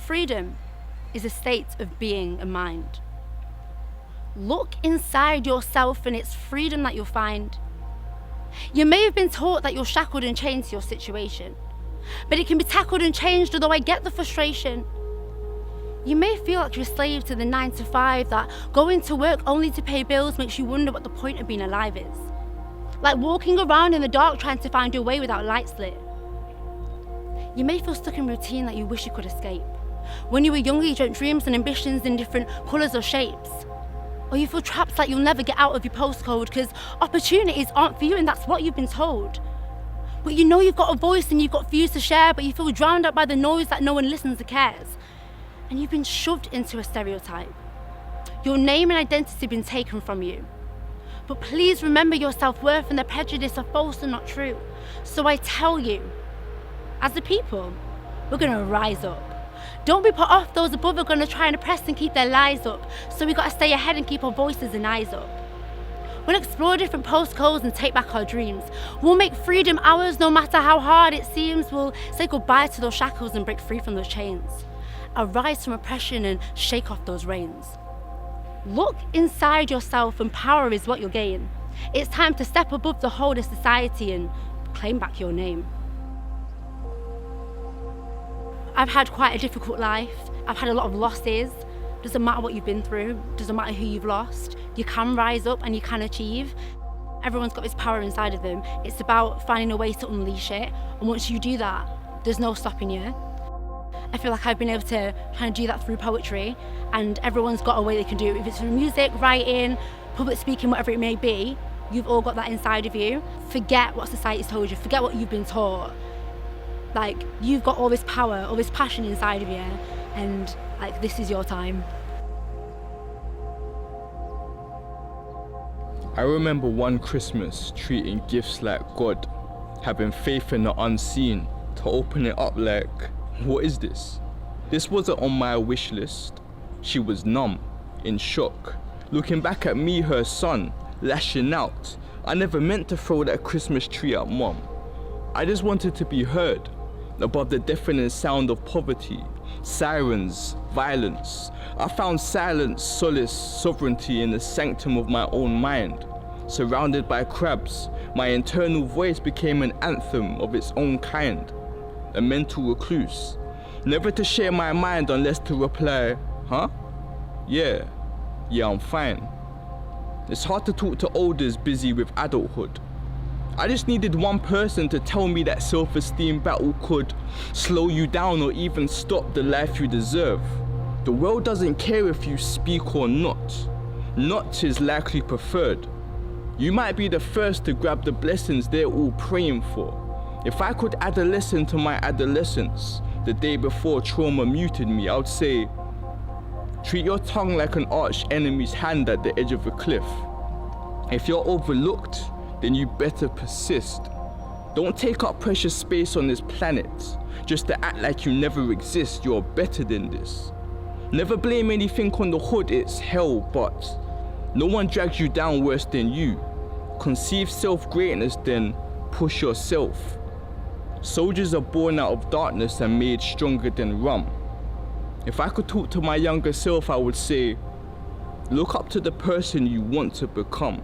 freedom is a state of being and mind. Look inside yourself and it's freedom that you'll find. You may have been taught that you're shackled and chained to your situation, but it can be tackled and changed, although I get the frustration. You may feel like you're a slave to the 9 to 5, that going to work only to pay bills makes you wonder what the point of being alive is. Like walking around in the dark trying to find your way without lights lit. You may feel stuck in routine that you wish you could escape. When you were younger, you dreamt dreams and ambitions in different colours or shapes. Or you feel trapped like you'll never get out of your postcode because opportunities aren't for you and that's what you've been told. But you know you've got a voice and you've got views to share, but you feel drowned out by the noise that no one listens or cares. And you've been shoved into a stereotype. Your name and identity have been taken from you. But please remember your self-worth and the prejudice are false and not true. So I tell you, as a people, we're gonna rise up. Don't be put off, those above are gonna try and oppress and keep their lies up. So we gotta stay ahead and keep our voices and eyes up. We'll explore different postcodes and take back our dreams. We'll make freedom ours no matter how hard it seems. We'll say goodbye to those shackles and break free from those chains. Arise from oppression and shake off those reins. Look inside yourself and power is what you'll gain. It's time to step above the whole of society and claim back your name. I've had quite a difficult life. I've had a lot of losses. Doesn't matter what you've been through, doesn't matter who you've lost. You can rise up and you can achieve. Everyone's got this power inside of them. It's about finding a way to unleash it. And once you do that, there's no stopping you. I feel like I've been able to kind of do that through poetry, and everyone's got a way they can do it. If it's through music, writing, public speaking, whatever it may be, you've all got that inside of you. Forget what society's told you, forget what you've been taught. Like, you've got all this power, all this passion inside of you, and like, this is your time. I remember one Christmas treating gifts like God, having faith in the unseen, to open it up like, what is this? This wasn't on my wish list. She was numb, in shock, looking back at me, her son, lashing out. I never meant to throw that Christmas tree at Mom. I just wanted to be heard, above the deafening sound of poverty, sirens, violence. I found silence, solace, sovereignty in the sanctum of my own mind. Surrounded by crabs, my internal voice became an anthem of its own kind. A mental recluse, never to share my mind unless to reply, huh? Yeah, I'm fine. It's hard to talk to elders busy with adulthood. I just needed one person to tell me that self-esteem battle could slow you down or even stop the life you deserve. The world doesn't care if you speak or not. Not is likely preferred. You might be the first to grab the blessings they're all praying for. If I could add a lesson to my adolescence, the day before trauma muted me, I would say, treat your tongue like an arch enemy's hand at the edge of a cliff. If you're overlooked, then you better persist. Don't take up precious space on this planet, just to act like you never exist. You're better than this. Never blame anything on the hood, it's hell, but no one drags you down worse than you. Conceive self-greatness, then push yourself. Soldiers are born out of darkness and made stronger than rum. If I could talk to my younger self, I would say, look up to the person you want to become.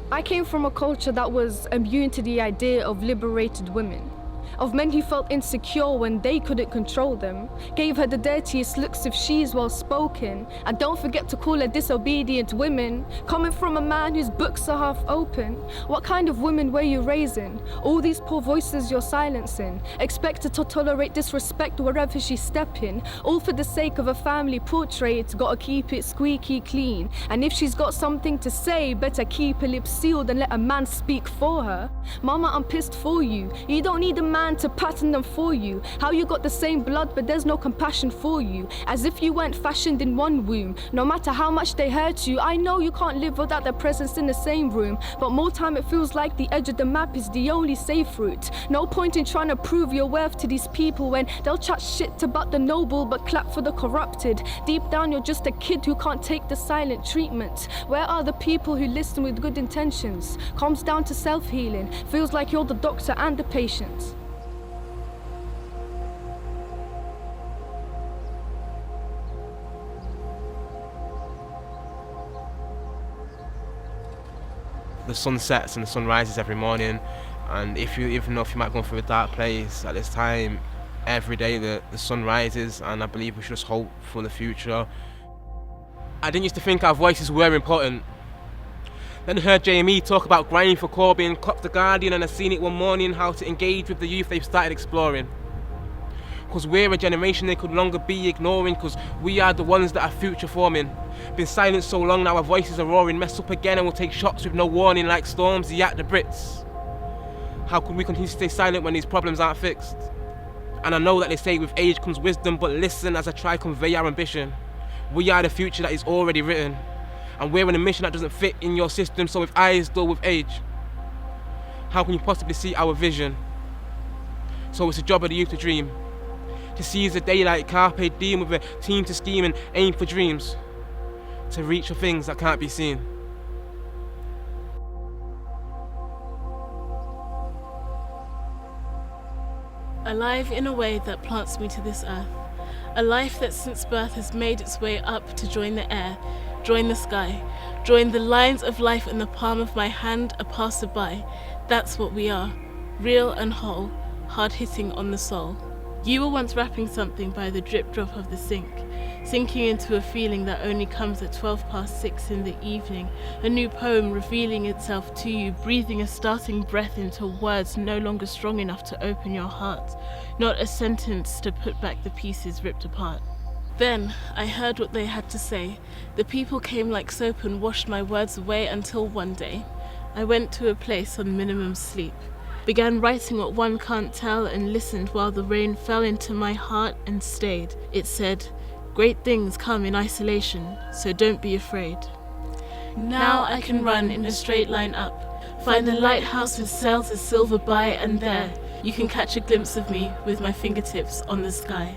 I came from a culture that was immune to the idea of liberated women, of men who felt insecure when they couldn't control them, gave her the dirtiest looks if she's well spoken, and don't forget to call her disobedient women. Coming from a man whose books are half open, what kind of women were you raising? All these poor voices you're silencing, expected to tolerate disrespect wherever she's stepping, all for the sake of a family portrait. Gotta keep it squeaky clean, and if she's got something to say, better keep her lips sealed and let a man speak for her. Mama, I'm pissed for you. You don't need a man man to pattern them for you. How you got the same blood but there's no compassion for you. As if you weren't fashioned in one womb. No matter how much they hurt you, I know you can't live without their presence in the same room. But more time it feels like the edge of the map is the only safe route. No point in trying to prove your worth to these people when they'll chat shit about the noble but clap for the corrupted. Deep down you're just a kid who can't take the silent treatment. Where are the people who listen with good intentions? Comes down to self-healing. Feels like you're the doctor and the patient. The sun sets and the sun rises every morning, and even if you might go through a dark place at this time, every day the sun rises, and I believe we should just hope for the future. I didn't used to think our voices were important. Then I heard JME talk about grinding for Corbyn, clocked the Guardian, and I seen it one morning how to engage with the youth they've started exploring. Because we're a generation they could no longer be ignoring, because we are the ones that are future forming. Been silent so long now our voices are roaring, mess up again and we'll take shots with no warning like Stormzy at the Brits. How could we continue to stay silent when these problems aren't fixed? And I know that they say with age comes wisdom, but listen as I try to convey our ambition. We are the future that is already written, and we're on a mission that doesn't fit in your system, so with eyes dull with age, how can you possibly see our vision? So it's the job of the youth to dream, to seize the daylight, carpe diem, with a team to scheme and aim for dreams, to reach for things that can't be seen. Alive in a way that plants me to this earth. A life that since birth has made its way up to join the air, join the sky, join the lines of life in the palm of my hand, a passerby. That's what we are, real and whole, hard-hitting on the soul. You were once rapping something by the drip drop of the sink, sinking into a feeling that only comes at 6:12 in the evening, a new poem revealing itself to you, breathing a starting breath into words no longer strong enough to open your heart, not a sentence to put back the pieces ripped apart. Then I heard what they had to say. The people came like soap and washed my words away until one day I went to a place on minimum sleep, began writing what one can't tell, and listened while the rain fell into my heart and stayed. It said, "Great things come in isolation, so don't be afraid." Now I can run in a straight line up, find a lighthouse with sails of silver by, and there you can catch a glimpse of me with my fingertips on the sky.